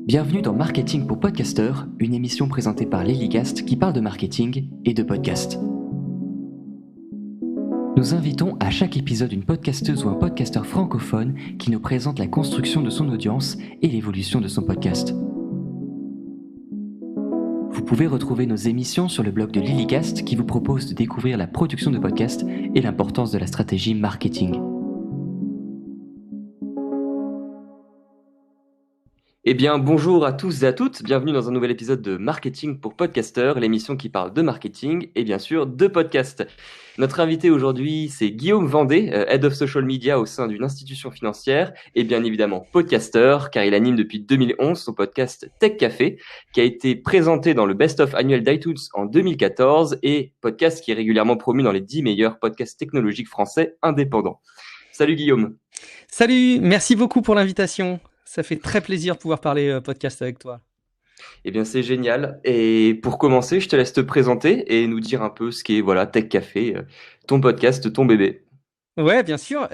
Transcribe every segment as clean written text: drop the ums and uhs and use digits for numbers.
Bienvenue dans Marketing pour Podcasteurs, une émission présentée par LilyCast qui parle de marketing et de podcast. Nous invitons à chaque épisode une podcasteuse ou un podcasteur francophone qui nous présente la construction de son audience et l'évolution de son podcast. Vous pouvez retrouver nos émissions sur le blog de LilyCast qui vous propose de découvrir la production de podcasts et l'importance de la stratégie marketing. Eh bien, bonjour à tous et à toutes, bienvenue dans un nouvel épisode de Marketing pour Podcasteurs, l'émission qui parle de marketing et bien sûr de podcast. Notre invité aujourd'hui, c'est Guillaume Vendée, Head of Social Media au sein d'une institution financière et bien évidemment podcasteur, car il anime depuis 2011 son podcast Tech Café, qui a été présenté dans le Best of annuel d'iTunes en 2014 et podcast qui est régulièrement promu dans les 10 meilleurs podcasts technologiques français indépendants. Salut Guillaume. Salut, merci beaucoup pour l'invitation. Ça fait très plaisir de pouvoir parler podcast avec toi. Eh bien, c'est génial. Et pour commencer, je te laisse te présenter et nous dire un peu ce qu'est Tech Café, ton podcast, ton bébé. Ouais, bien sûr.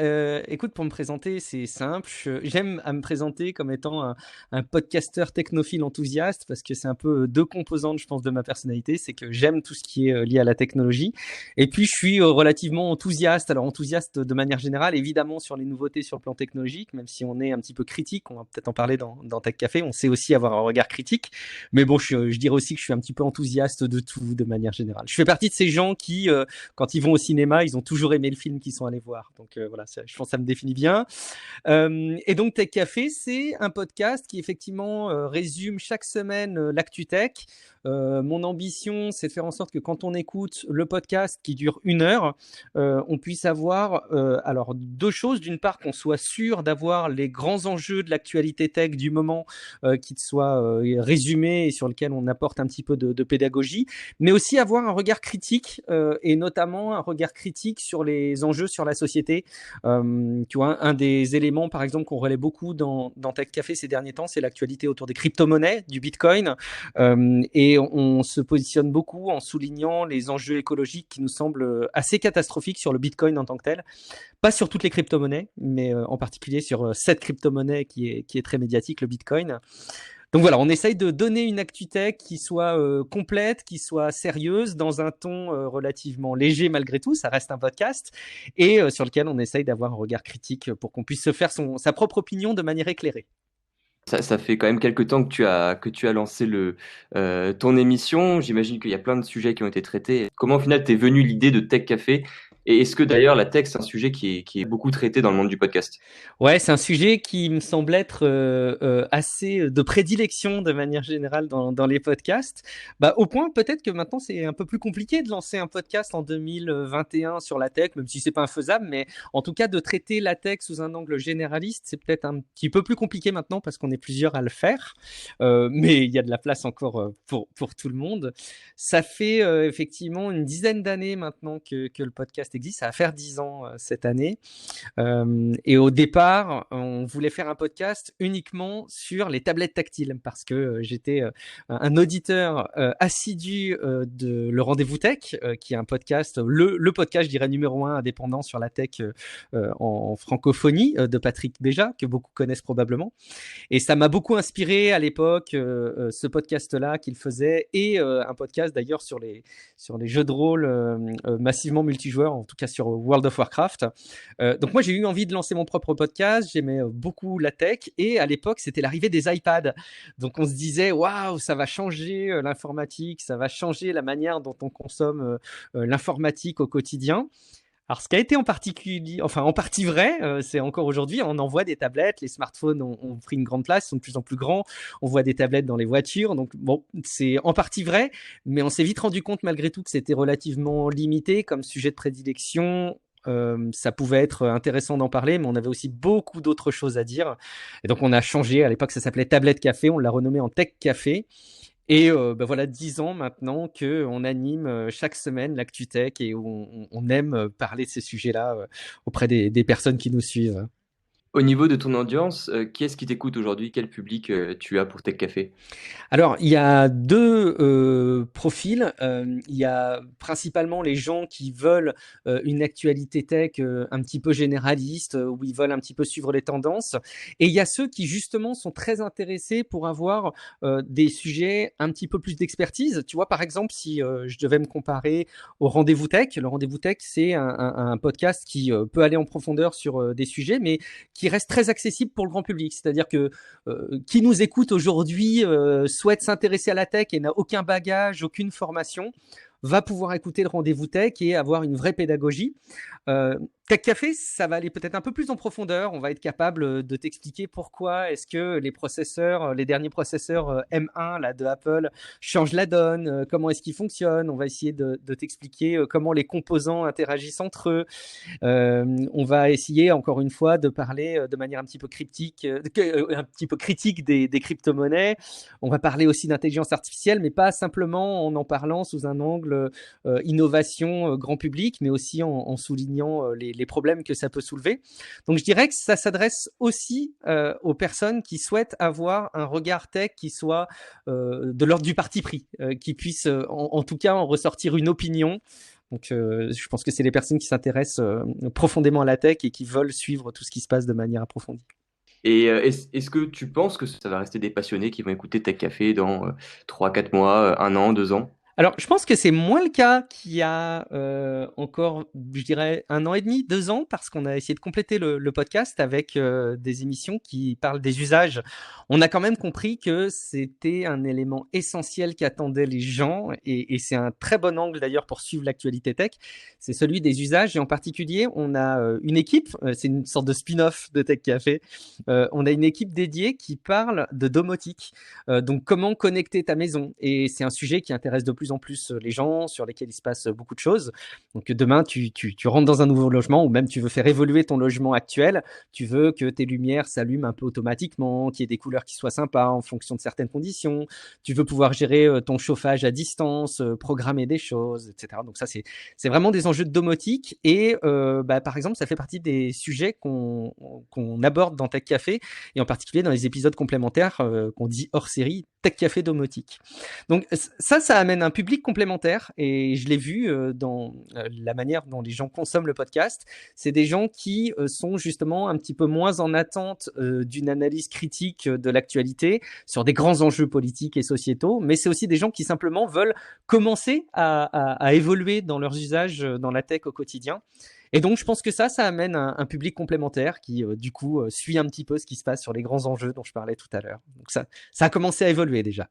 Écoute, pour me présenter, c'est simple. J'aime à me présenter comme étant un podcasteur technophile enthousiaste parce que c'est un peu deux composantes, je pense, de ma personnalité. C'est que j'aime tout ce qui est lié à la technologie. Et puis, je suis relativement enthousiaste. Alors, enthousiaste de manière générale, évidemment, sur les nouveautés sur le plan technologique, même si on est un petit peu critique. On va peut-être en parler dans Tech Café. On sait aussi avoir un regard critique. Mais bon, je dirais aussi que je suis un petit peu enthousiaste de tout, de manière générale. Je fais partie de ces gens qui, quand ils vont au cinéma, ils ont toujours aimé le film qu'ils sont allés voir. Donc voilà, je pense que ça me définit bien. Et donc Tech Café, c'est un podcast qui effectivement résume chaque semaine l'actu tech. Mon ambition, c'est de faire en sorte que quand on écoute le podcast qui dure 1 heure, on puisse avoir alors deux choses. D'une part, qu'on soit sûr d'avoir les grands enjeux de l'actualité tech du moment qui soient résumés et sur lesquels on apporte un petit peu de pédagogie, mais aussi avoir un regard critique et notamment un regard critique sur les enjeux sur la société. Tu vois, un des éléments, par exemple, qu'on relaie beaucoup dans Tech Café ces derniers temps, c'est l'actualité autour des crypto-monnaies, du Bitcoin. Et on se positionne beaucoup en soulignant les enjeux écologiques qui nous semblent assez catastrophiques sur le Bitcoin en tant que tel. Pas sur toutes les crypto-monnaies, mais en particulier sur cette crypto-monnaie qui est très médiatique, le Bitcoin. Donc voilà, on essaye de donner une actu tech qui soit complète, qui soit sérieuse, dans un ton relativement léger malgré tout, ça reste un podcast, et sur lequel on essaye d'avoir un regard critique pour qu'on puisse se faire sa propre opinion de manière éclairée. Ça fait quand même quelques temps que tu as lancé ton émission. J'imagine qu'il y a plein de sujets qui ont été traités. Comment au final t'es venue l'idée de Tech Café? Et est-ce que d'ailleurs la tech, c'est un sujet qui est beaucoup traité dans le monde du podcast? Ouais, c'est un sujet qui me semble être assez de prédilection de manière générale dans les podcasts. Bah, au point peut-être que maintenant c'est un peu plus compliqué de lancer un podcast en 2021 sur la tech, même si c'est pas infaisable, mais en tout cas de traiter la tech sous un angle généraliste, c'est peut-être un petit peu plus compliqué maintenant parce qu'on est plusieurs à le faire. Mais il y a de la place encore pour tout le monde. Ça fait effectivement une dizaine d'années maintenant que le podcast existe. Ça va faire 10 ans cette année. Et au départ, on voulait faire un podcast uniquement sur les tablettes tactiles parce que j'étais un auditeur assidu de Le Rendez-vous Tech, qui est un podcast, le podcast, je dirais, numéro 1 indépendant sur la tech en francophonie de Patrick Béja, que beaucoup connaissent probablement. Et ça m'a beaucoup inspiré à l'époque, ce podcast-là qu'il faisait, et un podcast d'ailleurs sur les jeux de rôle massivement multijoueurs, en tout cas sur World of Warcraft. Donc moi, j'ai eu envie de lancer mon propre podcast. J'aimais beaucoup la tech, et à l'époque, c'était l'arrivée des iPads. Donc on se disait, waouh, ça va changer l'informatique, ça va changer la manière dont on consomme l'informatique au quotidien. Alors, ce qui a été en partie vrai, c'est encore aujourd'hui, on envoie des tablettes, les smartphones ont pris une grande place, sont de plus en plus grands, on voit des tablettes dans les voitures, donc bon, c'est en partie vrai, mais on s'est vite rendu compte malgré tout que c'était relativement limité comme sujet de prédilection. Ça pouvait être intéressant d'en parler, mais on avait aussi beaucoup d'autres choses à dire. Et donc, on a changé. À l'époque, ça s'appelait Tablette Café, on l'a renommé en Tech Café. Et voilà 10 ans maintenant qu'on anime chaque semaine l'actu tech et où on aime parler de ces sujets-là auprès des personnes qui nous suivent. Au niveau de ton audience, qui est-ce qui t'écoute aujourd'hui? Quel public tu as pour Tech Café? Alors, il y a deux profils. Il y a principalement les gens qui veulent une actualité tech un petit peu généraliste, où ils veulent un petit peu suivre les tendances. Et il y a ceux qui justement sont très intéressés pour avoir des sujets un petit peu plus d'expertise. Tu vois, par exemple, si je devais me comparer au Rendez-vous Tech, le Rendez-vous Tech, c'est un podcast qui peut aller en profondeur sur des sujets, mais qui reste très accessible pour le grand public. C'est-à-dire que qui nous écoute aujourd'hui souhaite s'intéresser à la tech et n'a aucun bagage, aucune formation, va pouvoir écouter le Rendez-vous Tech et avoir une vraie pédagogie. Tech Café, ça va aller peut-être un peu plus en profondeur. On va être capable de t'expliquer pourquoi est-ce que les processeurs, les derniers processeurs M1 là, de Apple changent la donne, comment est-ce qu'ils fonctionnent. On va essayer de t'expliquer comment les composants interagissent entre eux. On va essayer encore une fois de parler de manière un petit peu cryptique, un petit peu critique des crypto-monnaies. On va parler aussi d'intelligence artificielle, mais pas simplement en parlant sous un angle innovation grand public, mais aussi en soulignant les problèmes que ça peut soulever. Donc je dirais que ça s'adresse aussi aux personnes qui souhaitent avoir un regard tech qui soit de l'ordre du parti pris, qui puisse en tout cas en ressortir une opinion. Donc, je pense que c'est les personnes qui s'intéressent profondément à la tech et qui veulent suivre tout ce qui se passe de manière approfondie. Et est-ce que tu penses que ça va rester des passionnés qui vont écouter Tech Café dans 3-4 mois, 1 an, 2 ans? Alors, je pense que c'est moins le cas qu'il y a encore, je dirais, 1 an et demi, 2 ans, parce qu'on a essayé de compléter le podcast avec des émissions qui parlent des usages. On a quand même compris que c'était un élément essentiel qu'attendaient les gens, et c'est un très bon angle d'ailleurs pour suivre l'actualité tech, c'est celui des usages, et en particulier, on a une équipe, c'est une sorte de spin-off de Tech Café, on a une équipe dédiée qui parle de domotique, donc comment connecter ta maison, et c'est un sujet qui intéresse de plus en plus les gens, sur lesquels il se passe beaucoup de choses. Donc demain, tu rentres dans un nouveau logement, ou même tu veux faire évoluer ton logement actuel, tu veux que tes lumières s'allument un peu automatiquement, qu'il y ait des couleurs qui soient sympas en fonction de certaines conditions, tu veux pouvoir gérer ton chauffage à distance, programmer des choses, etc. Donc ça, c'est vraiment des enjeux de domotique, et par exemple, ça fait partie des sujets qu'on aborde dans Tech Café, et en particulier dans les épisodes complémentaires qu'on dit hors série, Tech Café domotique. Donc ça amène un public complémentaire, et je l'ai vu dans la manière dont les gens consomment le podcast. C'est des gens qui sont justement un petit peu moins en attente d'une analyse critique de l'actualité sur des grands enjeux politiques et sociétaux, mais c'est aussi des gens qui simplement veulent commencer à évoluer dans leurs usages dans la tech au quotidien. Et donc, je pense que ça amène un public complémentaire qui, du coup, suit un petit peu ce qui se passe sur les grands enjeux dont je parlais tout à l'heure. Donc ça a commencé à évoluer déjà.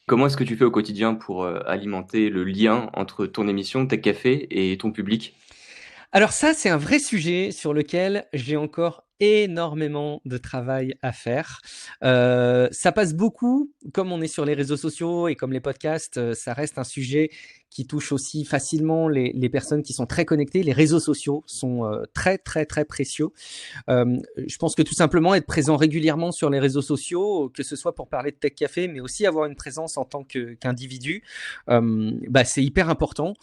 Comment est-ce que tu fais au quotidien pour alimenter le lien entre ton émission Tech Café et ton public? Alors ça, c'est un vrai sujet sur lequel j'ai encore énormément de travail à faire. Ça passe beaucoup, comme on est sur les réseaux sociaux et comme les podcasts, ça reste un sujet qui touche aussi facilement les personnes qui sont très connectées. Les réseaux sociaux sont très, très, très précieux. Je pense que tout simplement être présent régulièrement sur les réseaux sociaux, que ce soit pour parler de Tech Café, mais aussi avoir une présence en tant qu'individu, c'est hyper important.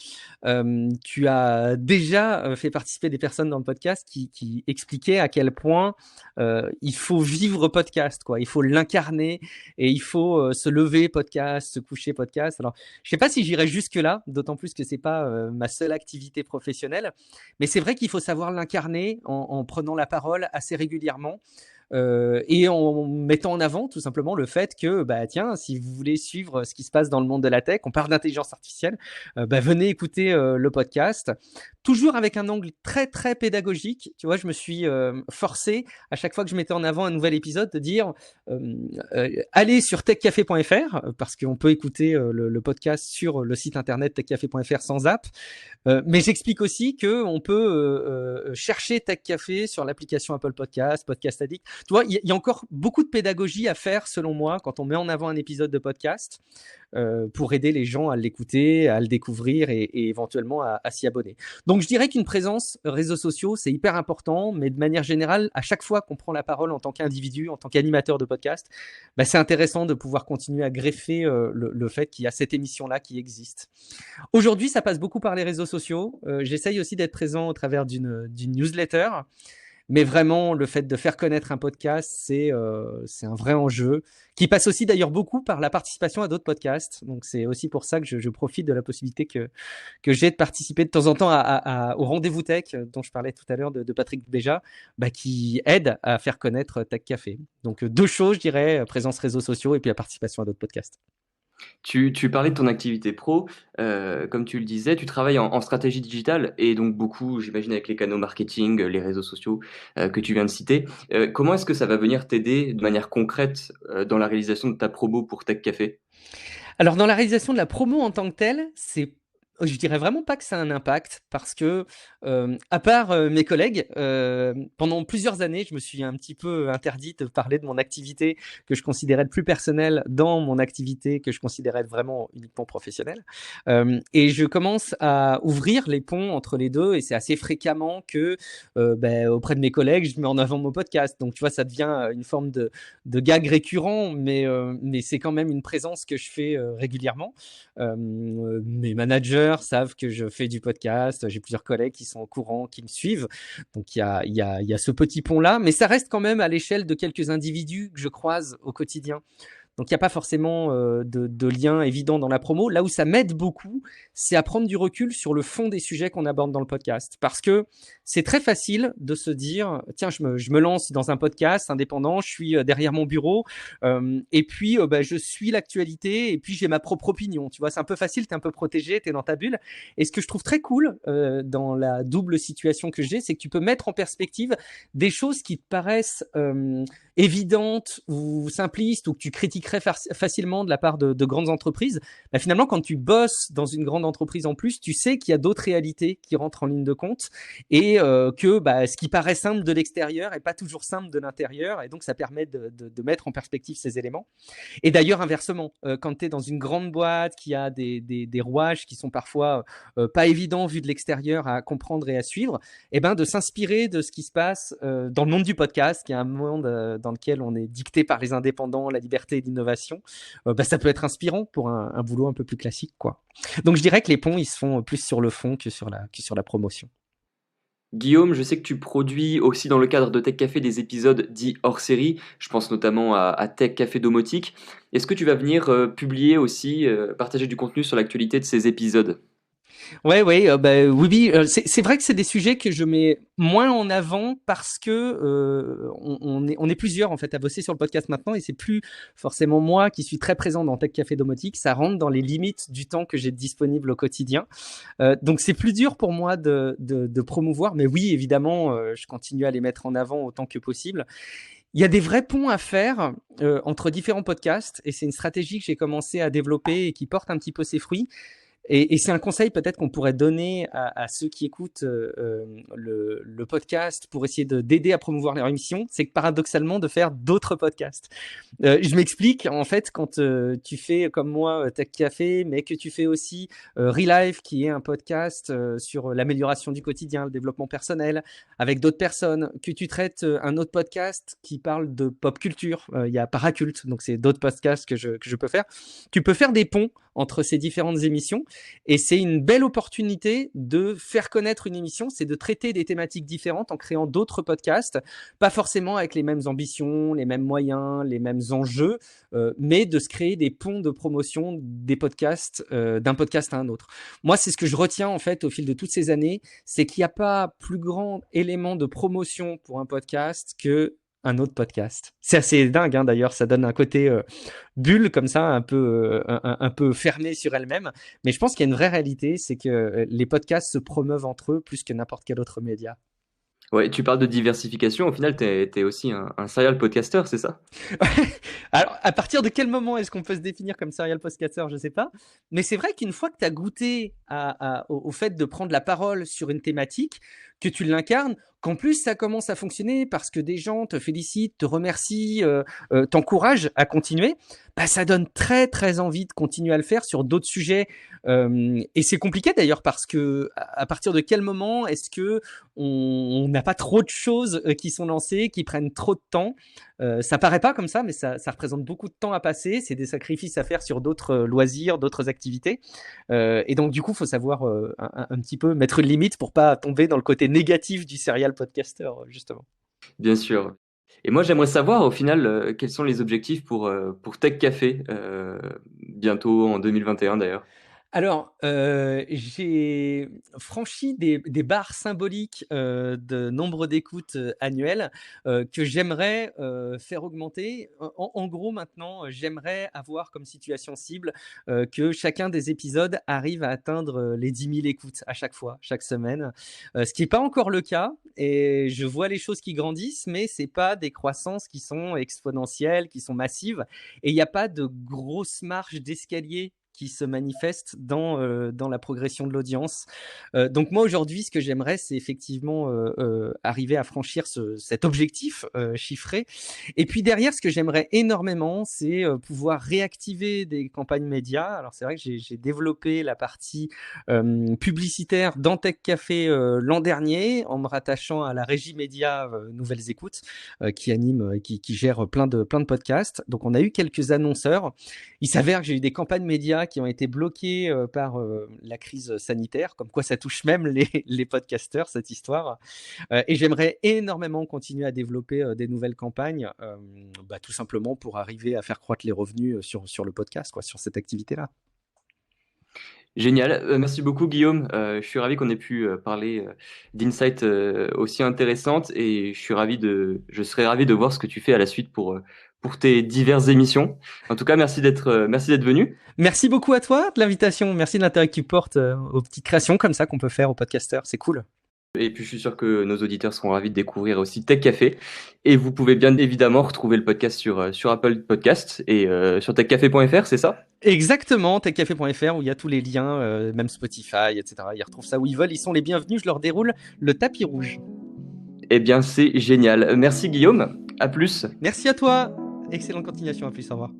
Tu as déjà fait participer des personnes dans le podcast qui expliquaient à quel point il faut vivre podcast, quoi. Il faut l'incarner, et il faut se lever podcast, se coucher podcast. Alors, je sais pas si j'irai jusque là, d'autant plus que c'est pas ma seule activité professionnelle, mais c'est vrai qu'il faut savoir l'incarner en prenant la parole assez régulièrement. Et en mettant en avant tout simplement le fait que, tiens, si vous voulez suivre ce qui se passe dans le monde de la tech, on parle d'intelligence artificielle, venez écouter le podcast. Toujours avec un angle très, très pédagogique. Tu vois, je me suis forcé, à chaque fois que je mettais en avant un nouvel épisode, de dire allez sur techcafé.fr, parce qu'on peut écouter le podcast sur le site internet techcafé.fr sans app. Mais j'explique aussi qu'on peut chercher Tech Café sur l'application Apple Podcast, Podcast Addict. Tu vois, il y a encore beaucoup de pédagogie à faire, selon moi, quand on met en avant un épisode de podcast, pour aider les gens à l'écouter, à le découvrir, et éventuellement à s'y abonner. Donc, je dirais qu'une présence réseaux sociaux, c'est hyper important, mais de manière générale, à chaque fois qu'on prend la parole en tant qu'individu, en tant qu'animateur de podcast, c'est intéressant de pouvoir continuer à greffer le fait qu'il y a cette émission-là qui existe. Aujourd'hui, ça passe beaucoup par les réseaux sociaux. J'essaye aussi d'être présent au travers d'une newsletter. Mais vraiment, le fait de faire connaître un podcast, c'est un vrai enjeu qui passe aussi d'ailleurs beaucoup par la participation à d'autres podcasts. Donc c'est aussi pour ça que je profite de la possibilité que j'ai de participer de temps en temps au rendez-vous tech dont je parlais tout à l'heure de Patrick Béja, qui aide à faire connaître Tech Café. Donc deux choses, je dirais, présence réseaux sociaux et puis la participation à d'autres podcasts. Tu parlais de ton activité pro, comme tu le disais, tu travailles en stratégie digitale et donc beaucoup, j'imagine, avec les canaux marketing, les réseaux sociaux que tu viens de citer. Comment est-ce que ça va venir t'aider de manière concrète dans la réalisation de ta promo pour Tech Café? Alors dans la réalisation de la promo en tant que telle, je dirais vraiment pas que ça a un impact parce que, à part mes collègues, pendant plusieurs années, je me suis un petit peu interdit de parler de mon activité que je considérais de plus personnelle dans mon activité que je considérais vraiment uniquement professionnelle. Et je commence à ouvrir les ponts entre les deux et c'est assez fréquemment que auprès de mes collègues, je mets en avant mon podcast. Donc tu vois, ça devient une forme de gag récurrent, mais c'est quand même une présence que je fais régulièrement. Mes managers savent que je fais du podcast. J'ai plusieurs collègues qui sont au courant, qui me suivent. Donc il y a ce petit pont-là, mais ça reste quand même à l'échelle de quelques individus que je croise au quotidien. Donc il n'y a pas forcément de lien évident dans la promo. Là où ça m'aide beaucoup, c'est à prendre du recul sur le fond des sujets qu'on aborde dans le podcast. Parce que c'est très facile de se dire, tiens, je me lance dans un podcast indépendant, je suis derrière mon bureau, et puis je suis l'actualité, et puis j'ai ma propre opinion. Tu vois, c'est un peu facile, tu es un peu protégé, tu es dans ta bulle. Et ce que je trouve très cool dans la double situation que j'ai, c'est que tu peux mettre en perspective des choses qui te paraissent évidentes ou simplistes ou que tu critiquerais facilement de la part de grandes entreprises. Finalement, quand tu bosses dans une grande entreprise en plus, tu sais qu'il y a d'autres réalités qui rentrent en ligne de compte et que ce qui paraît simple de l'extérieur est pas toujours simple de l'intérieur et donc ça permet de mettre en perspective ces éléments. Et d'ailleurs, inversement, quand tu es dans une grande boîte qui a des rouages qui sont parfois pas évidents vu de l'extérieur à comprendre et à suivre, de s'inspirer de ce qui se passe dans le monde du podcast, qui est un monde dans lequel on est dicté par les indépendants, la liberté et l'innovation, ça peut être inspirant pour un boulot un peu plus classique, quoi. Donc je dirais que les ponts, ils se font plus sur le fond que sur la promotion. Guillaume, je sais que tu produis aussi dans le cadre de Tech Café des épisodes dits hors série. Je pense notamment à Tech Café Domotique. Est-ce que tu vas venir publier aussi, partager du contenu sur l'actualité de ces épisodes? Ouais, oui, oui. C'est vrai que c'est des sujets que je mets moins en avant parce que on est plusieurs en fait à bosser sur le podcast maintenant et c'est plus forcément moi qui suis très présent dans Tech Café Domotique. Ça rentre dans les limites du temps que j'ai disponible au quotidien. Donc c'est plus dur pour moi de promouvoir, mais oui, évidemment, je continue à les mettre en avant autant que possible. Il y a des vrais ponts à faire entre différents podcasts et c'est une stratégie que j'ai commencé à développer et qui porte un petit peu ses fruits. Et c'est un conseil peut-être qu'on pourrait donner à ceux qui écoutent le podcast pour essayer d'aider à promouvoir leur émission, c'est que paradoxalement de faire d'autres podcasts. Je m'explique, en fait, quand tu fais comme moi Tech Café, mais que tu fais aussi Relive, qui est un podcast sur l'amélioration du quotidien, le développement personnel, avec d'autres personnes, que tu traites un autre podcast qui parle de pop culture, il y a Paraculte, donc c'est d'autres podcasts que je peux faire. Tu peux faire des ponts entre ces différentes émissions et c'est une belle opportunité de faire connaître une émission, c'est de traiter des thématiques différentes en créant d'autres podcasts, pas forcément avec les mêmes ambitions, les mêmes moyens, les mêmes enjeux, mais de se créer des ponts de promotion des podcasts, d'un podcast à un autre. Moi, c'est ce que je retiens en fait au fil de toutes ces années, c'est qu'il n'y a pas plus grand élément de promotion pour un podcast que un autre podcast. C'est assez dingue, hein, d'ailleurs, ça donne un côté bulle comme ça, un peu fermée sur elle-même. Mais je pense qu'il y a une vraie réalité, c'est que les podcasts se promeuvent entre eux plus que n'importe quel autre média. Ouais, tu parles de diversification. Au final, t'es aussi un serial podcaster, c'est ça? Alors, à partir de quel moment est-ce qu'on peut se définir comme serial podcaster, je sais pas. Mais c'est vrai qu'une fois que tu as goûté au fait de prendre la parole sur une thématique, que tu l'incarnes, qu'en plus ça commence à fonctionner parce que des gens te félicitent, te remercient, t'encouragent à continuer, ça donne très très envie de continuer à le faire sur d'autres sujets. Et c'est compliqué d'ailleurs parce que à partir de quel moment est-ce que on n'a pas trop de choses qui sont lancées, qui prennent trop de temps? Ça paraît pas comme ça, mais ça représente beaucoup de temps à passer. C'est des sacrifices à faire sur d'autres loisirs, d'autres activités. Et donc, du coup, faut savoir un petit peu mettre une limite pour pas tomber dans le côté négatif du serial podcaster, justement. Bien sûr. Et moi, j'aimerais savoir au final quels sont les objectifs pour Tech Café, bientôt en 2021 d'ailleurs. Alors, j'ai franchi des barres symboliques, de nombre d'écoutes, annuelles, que j'aimerais, faire augmenter. En gros, maintenant, j'aimerais avoir comme situation cible, que chacun des épisodes arrive à atteindre, les 10 000 écoutes à chaque fois, chaque semaine. Ce qui est pas encore le cas et je vois les choses qui grandissent, mais c'est pas des croissances qui sont exponentielles, qui sont massives et il y a pas de grosse marge d'escalier qui se manifeste dans la progression de l'audience. Donc moi aujourd'hui, ce que j'aimerais, c'est effectivement arriver à franchir cet objectif chiffré. Et puis derrière, ce que j'aimerais énormément, c'est pouvoir réactiver des campagnes médias. Alors c'est vrai que j'ai développé la partie publicitaire dans Tech Café l'an dernier en me rattachant à la régie média Nouvelles Écoutes qui anime, qui gère plein de podcasts. Donc on a eu quelques annonceurs. Il s'avère que j'ai eu des campagnes médias qui ont été bloquées par la crise sanitaire, comme quoi ça touche même les podcasteurs, cette histoire. Et j'aimerais énormément continuer à développer des nouvelles campagnes, tout simplement pour arriver à faire croître les revenus sur le podcast, quoi, sur cette activité-là. Génial. Merci beaucoup, Guillaume. Je suis ravi qu'on ait pu parler d'insights aussi intéressantes et je serais ravi de voir ce que tu fais à la suite pour tes diverses émissions. En tout cas, merci d'être venu. Merci beaucoup à toi de l'invitation. Merci de l'intérêt que tu portes aux petites créations comme ça qu'on peut faire aux podcasteurs. C'est cool. Et puis, je suis sûr que nos auditeurs seront ravis de découvrir aussi Tech Café. Et vous pouvez bien évidemment retrouver le podcast sur Apple Podcasts et sur techcafé.fr, c'est ça? Exactement, techcafé.fr où il y a tous les liens, même Spotify, etc. Ils retrouvent ça où ils veulent. Ils sont les bienvenus. Je leur déroule le tapis rouge. Eh bien, c'est génial. Merci, Guillaume. À plus. Merci à toi. Excellente continuation. À plus. Au revoir.